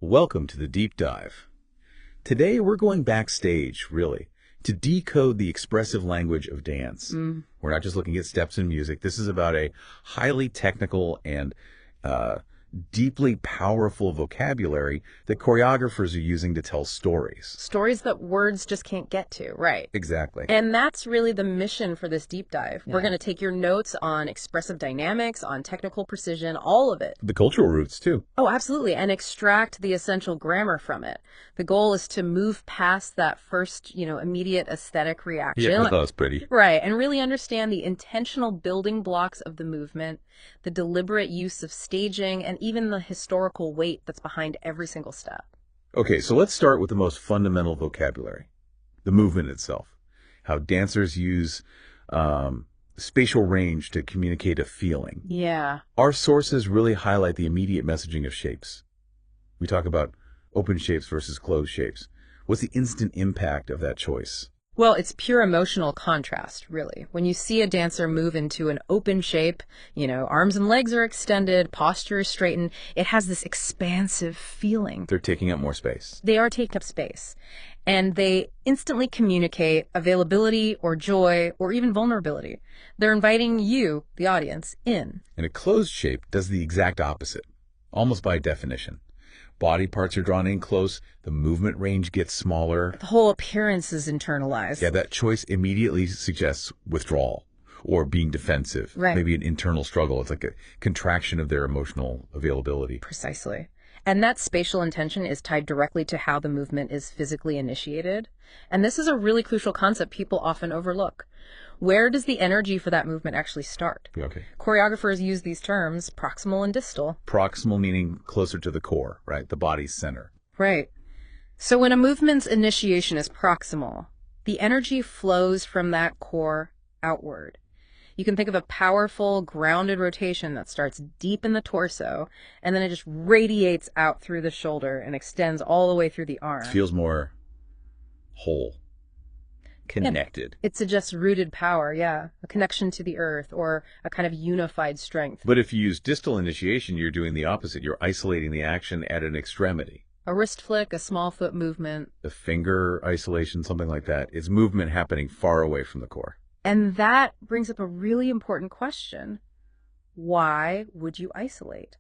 Welcome to the Deep Dive. Today we're going backstage, really, to decode the expressive language of dance. We're not just looking at steps in music. This is about a highly technical and deeply powerful vocabulary that choreographers are using to tell stories. Stories that words just can't get to, right? Exactly. And that's really the mission for this deep dive. We're going to take your notes on expressive dynamics, on technical precision, all of it. The cultural roots, too. Oh, absolutely. And extract the essential grammar from it. The goal is to move past that first, immediate aesthetic reaction. Yeah, that was pretty. Right. And really understand the intentional building blocks of the movement, the deliberate use of staging, and even the historical weight that's behind every single step. Okay, so let's start with the most fundamental vocabulary, the movement itself, how dancers use spatial range to communicate a feeling. Yeah. Our sources really highlight the immediate messaging of shapes. We talk about open shapes versus closed shapes. What's the instant impact of that choice? Well, it's pure emotional contrast, really. When you see a dancer move into an open shape, arms and legs are extended, posture is straightened, it has this expansive feeling. They're taking up more space. They are taking up space. And they instantly communicate availability or joy or even vulnerability. They're inviting you, the audience, in. And a closed shape does the exact opposite, almost by definition. Body parts are drawn in close, the movement range gets smaller. The whole appearance is internalized. Yeah, that choice immediately suggests withdrawal or being defensive. Right. Maybe an internal struggle. It's like a contraction of their emotional availability. Precisely. And that spatial intention is tied directly to how the movement is physically initiated. And this is a really crucial concept people often overlook. Where does the energy for that movement actually start? Okay. Choreographers use these terms, proximal and distal. Proximal meaning closer to the core, right? The body's center. Right. So when a movement's initiation is proximal, the energy flows from that core outward. You can think of a powerful, grounded rotation that starts deep in the torso, and then it just radiates out through the shoulder and extends all the way through the arm. It feels more whole, connected. It suggests rooted power, yeah. A connection to the earth or a kind of unified strength. But if you use distal initiation, you're doing the opposite. You're isolating the action at an extremity. A wrist flick, a small foot movement. The finger isolation, something like that. It's movement happening far away from the core. And that brings up a really important question. Why would you isolate?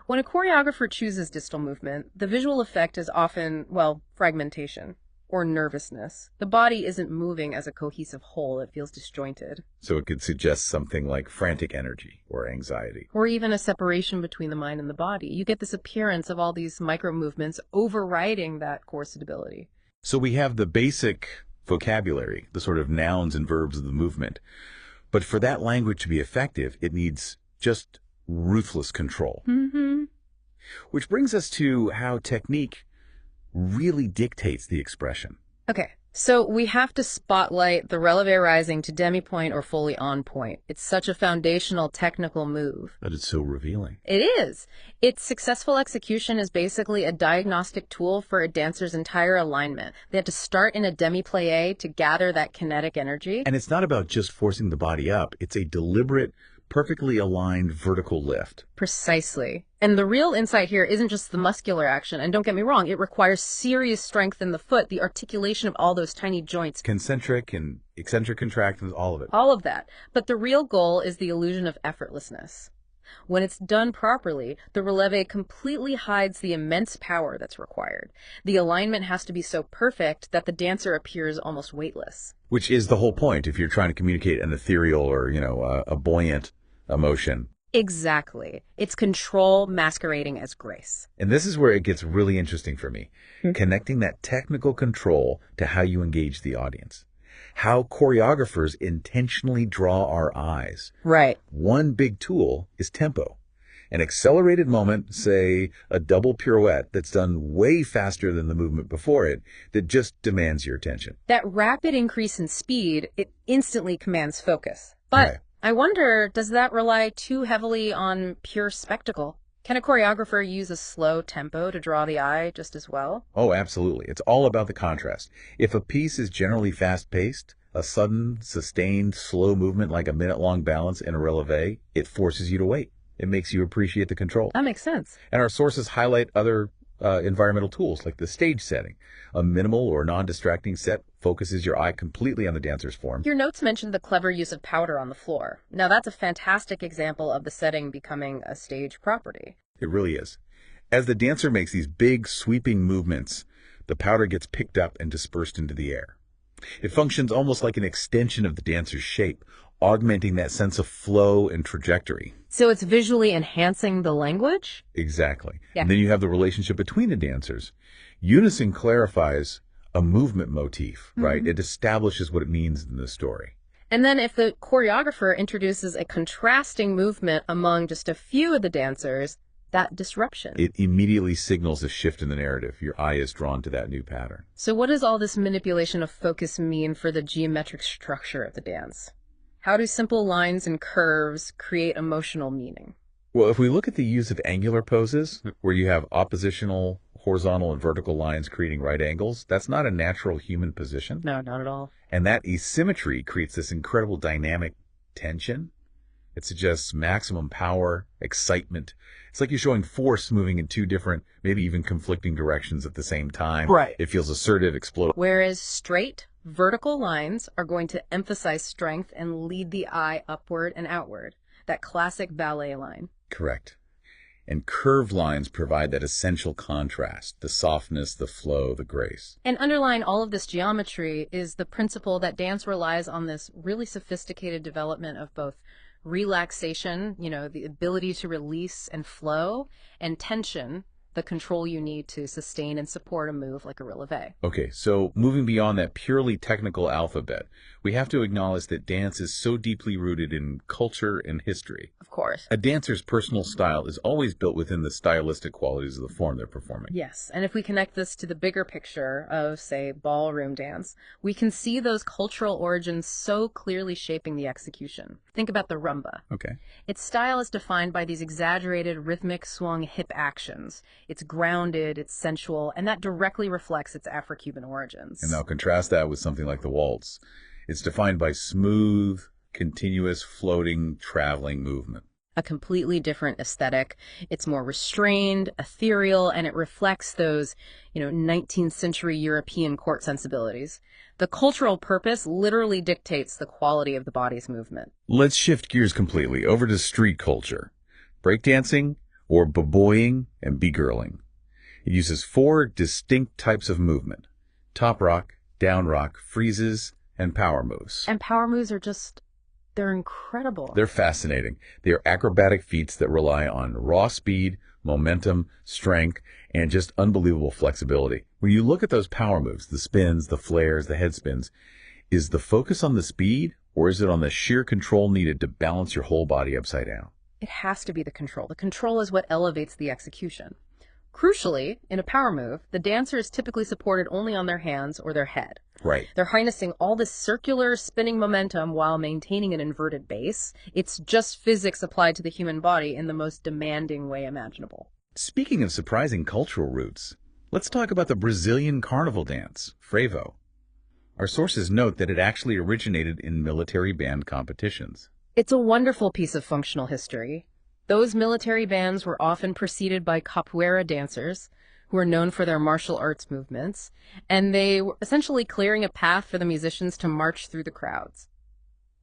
When a choreographer chooses distal movement, the visual effect is often, fragmentation or nervousness. The body isn't moving as a cohesive whole. It feels disjointed. So it could suggest something like frantic energy or anxiety. Or even a separation between the mind and the body. You get this appearance of all these micro movements overriding that core stability. So we have the basic vocabulary, the sort of nouns and verbs of the movement. But for that language to be effective, it needs just ruthless control. Mm-hmm. Which brings us to how technique really dictates the expression. Okay, so we have to spotlight the releve rising to demi-point or fully on point. It's such a foundational technical move. But it's so revealing. It is. Its successful execution is basically a diagnostic tool for a dancer's entire alignment. They have to start in a demi-plie to gather that kinetic energy. And it's not about just forcing the body up. It's a deliberate, perfectly aligned vertical lift. Precisely. And the real insight here isn't just the muscular action. And don't get me wrong, it requires serious strength in the foot, the articulation of all those tiny joints. Concentric and eccentric contractions, all of it. All of that. But the real goal is the illusion of effortlessness. When it's done properly, the releve completely hides the immense power that's required. The alignment has to be so perfect that the dancer appears almost weightless. Which is the whole point if you're trying to communicate an ethereal or, a buoyant emotion. Exactly. It's control masquerading as grace. And this is where it gets really interesting for me, connecting that technical control to how you engage the audience. How choreographers intentionally draw our eyes. Right. One big tool is tempo. An accelerated moment, say a double pirouette that's done way faster than the movement before it, that just demands your attention. That rapid increase in speed, it instantly commands focus. But Right. I wonder, does that rely too heavily on pure spectacle? Can a choreographer use a slow tempo to draw the eye just as well? Oh, absolutely. It's all about the contrast. If a piece is generally fast-paced, a sudden, sustained, slow movement like a minute-long balance in a releve, it forces you to wait. It makes you appreciate the control. That makes sense. And our sources highlight other environmental tools like the stage setting. A minimal or non-distracting set focuses your eye completely on the dancer's form. Your notes mentioned the clever use of powder on the floor. Now that's a fantastic example of the setting becoming a stage property. It really is. As the dancer makes these big, sweeping movements, the powder gets picked up and dispersed into the air. It functions almost like an extension of the dancer's shape, augmenting that sense of flow and trajectory. So it's visually enhancing the language? Exactly. Yeah. And then you have the relationship between the dancers. Unison clarifies a movement motif, right? It establishes what it means in the story. And then if the choreographer introduces a contrasting movement among just a few of the dancers, that disruption. It immediately signals a shift in the narrative. Your eye is drawn to that new pattern. So what does all this manipulation of focus mean for the geometric structure of the dance? How do simple lines and curves create emotional meaning? Well, if we look at the use of angular poses, where you have oppositional, horizontal, and vertical lines creating right angles, that's not a natural human position. No, not at all. And that asymmetry creates this incredible dynamic tension. It suggests maximum power, excitement. It's like you're showing force moving in two different, maybe even conflicting directions at the same time. Right. It feels assertive, explosive. Whereas straight, vertical lines are going to emphasize strength and lead the eye upward and outward. That classic ballet line. Correct. And curved lines provide that essential contrast, the softness, the flow, the grace. And underlying all of this geometry is the principle that dance relies on this really sophisticated development of both relaxation, the ability to release and flow, and tension, the control you need to sustain and support a move like a releve. Okay, so moving beyond that purely technical alphabet, we have to acknowledge that dance is so deeply rooted in culture and history. Of course. A dancer's personal style is always built within the stylistic qualities of the form they're performing. Yes, and if we connect this to the bigger picture of, say, ballroom dance, we can see those cultural origins so clearly shaping the execution. Think about the rumba. Okay. Its style is defined by these exaggerated rhythmic swung hip actions. It's grounded, it's sensual, and that directly reflects its Afro-Cuban origins. And now contrast that with something like the waltz. It's defined by smooth, continuous, floating, traveling movement. A completely different aesthetic. It's more restrained, ethereal, and it reflects those, 19th century European court sensibilities. The cultural purpose literally dictates the quality of the body's movement. Let's shift gears completely over to street culture. Breakdancing, or boboying, and begirling. It uses 4 distinct types of movement: top rock, down rock, freezes, and power moves. And power moves are they're incredible. They're fascinating. They are acrobatic feats that rely on raw speed, momentum, strength, and just unbelievable flexibility. When you look at those power moves, the spins, the flares, the head spins, is the focus on the speed, or is it on the sheer control needed to balance your whole body upside down? It has to be the control. The control is what elevates the execution. Crucially, in a power move, the dancer is typically supported only on their hands or their head. Right. They're harnessing all this circular spinning momentum while maintaining an inverted base. It's just physics applied to the human body in the most demanding way imaginable. Speaking of surprising cultural roots, let's talk about the Brazilian carnival dance, frevo. Our sources note that it actually originated in military band competitions. It's a wonderful piece of functional history. Those military bands were often preceded by capoeira dancers, who are known for their martial arts movements, and they were essentially clearing a path for the musicians to march through the crowds.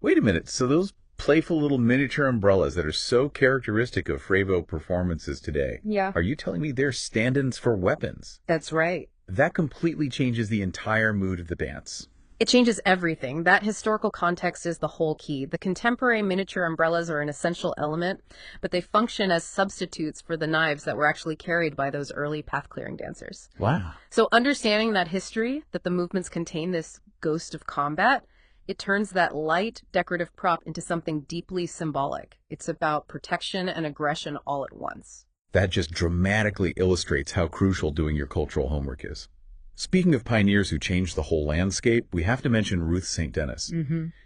Wait a minute, so those playful little miniature umbrellas that are so characteristic of frevo performances today, Yeah. are you telling me they're stand-ins for weapons? That's right. That completely changes the entire mood of the dance. It changes everything. That historical context is the whole key. The contemporary miniature umbrellas are an essential element, but they function as substitutes for the knives that were actually carried by those early path-clearing dancers. Wow. So understanding that history, that the movements contain this ghost of combat, it turns that light, decorative prop into something deeply symbolic. It's about protection and aggression all at once. That just dramatically illustrates how crucial doing your cultural homework is. Speaking of pioneers who changed the whole landscape, we have to mention Ruth St. Denis.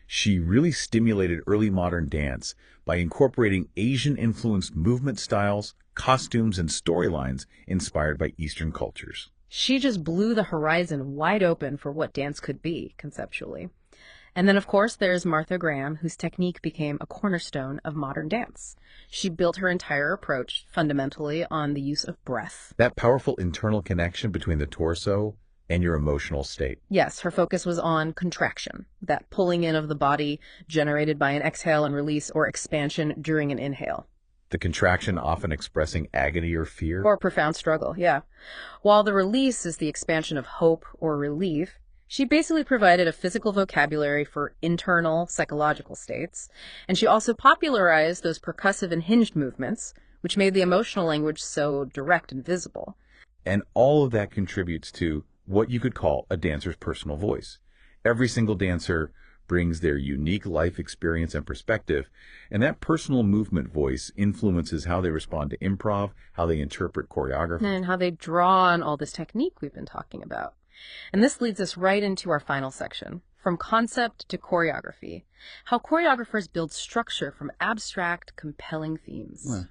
She really stimulated early modern dance by incorporating Asian-influenced movement styles, costumes, and storylines inspired by Eastern cultures. She just blew the horizon wide open for what dance could be, conceptually. And then, of course, there's Martha Graham, whose technique became a cornerstone of modern dance. She built her entire approach fundamentally on the use of breath. That powerful internal connection between the torso and your emotional state. Yes, her focus was on contraction, that pulling in of the body generated by an exhale and release, or expansion during an inhale. The contraction often expressing agony or fear. Or profound struggle, yeah. While the release is the expansion of hope or relief, she basically provided a physical vocabulary for internal psychological states, and she also popularized those percussive and hinged movements, which made the emotional language so direct and visible. And all of that contributes to what you could call a dancer's personal voice. Every single dancer brings their unique life experience and perspective, and that personal movement voice influences how they respond to improv, how they interpret choreography. And how they draw on all this technique we've been talking about. And this leads us right into our final section, from concept to choreography, how choreographers build structure from abstract, compelling themes. Well.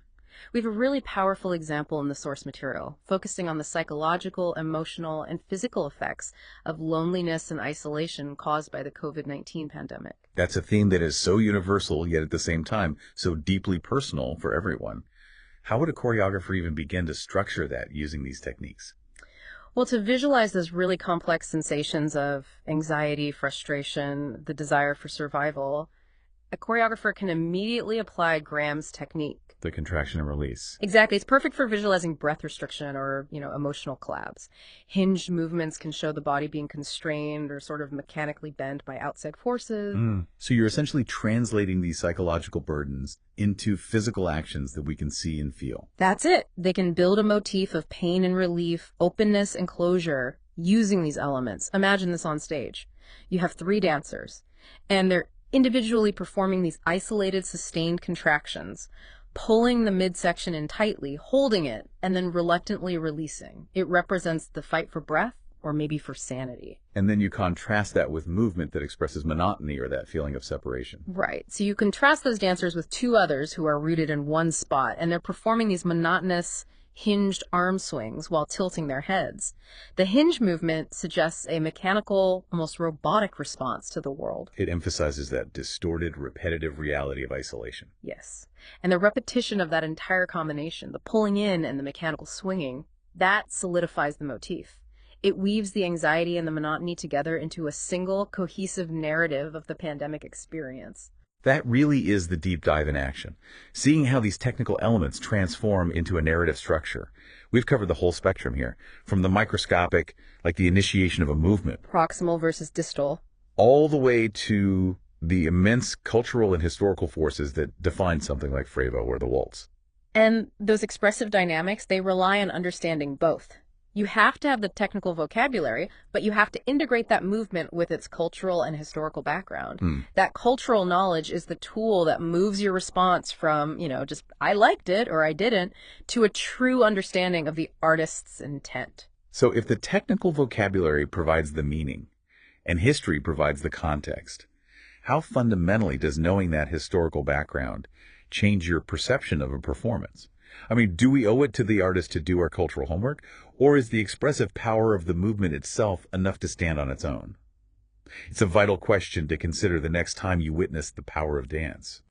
We have a really powerful example in the source material, focusing on the psychological, emotional, and physical effects of loneliness and isolation caused by the COVID-19 pandemic. That's a theme that is so universal, yet at the same time so deeply personal for everyone. How would a choreographer even begin to structure that using these techniques? Well, to visualize those really complex sensations of anxiety, frustration, the desire for survival, a choreographer can immediately apply Graham's technique. The contraction and release. Exactly. It's perfect for visualizing breath restriction or, emotional collapse. Hinged movements can show the body being constrained or sort of mechanically bent by outside forces. So you're essentially translating these psychological burdens into physical actions that we can see and feel. That's it. They can build a motif of pain and relief, openness and closure using these elements. Imagine this on stage. You have 3 dancers, and they're individually performing these isolated, sustained contractions, pulling the midsection in tightly, holding it, and then reluctantly releasing. It represents the fight for breath, or maybe for sanity. And then you contrast that with movement that expresses monotony or that feeling of separation. Right. So you contrast those dancers with 2 others who are rooted in one spot, and they're performing these monotonous, hinged arm swings while tilting their heads. The hinge movement suggests a mechanical, almost robotic response to the world. It emphasizes that distorted, repetitive reality of isolation. Yes. And the repetition of that entire combination, the pulling in and the mechanical swinging, that solidifies the motif. It weaves the anxiety and the monotony together into a single, cohesive narrative of the pandemic experience. That really is the deep dive in action, seeing how these technical elements transform into a narrative structure. We've covered the whole spectrum here, from the microscopic, like the initiation of a movement, Proximal versus distal, all the way to the immense cultural and historical forces that define something like Frevo or the waltz. And those expressive dynamics, they rely on understanding both. You have to have the technical vocabulary, but you have to integrate that movement with its cultural and historical background. That cultural knowledge is the tool that moves your response from, just I liked it or I didn't, to a true understanding of the artist's intent. So if the technical vocabulary provides the meaning and history provides the context, how fundamentally does knowing that historical background change your perception of a performance? I mean, do we owe it to the artist to do our cultural homework, or is the expressive power of the movement itself enough to stand on its own? It's a vital question to consider the next time you witness the power of dance.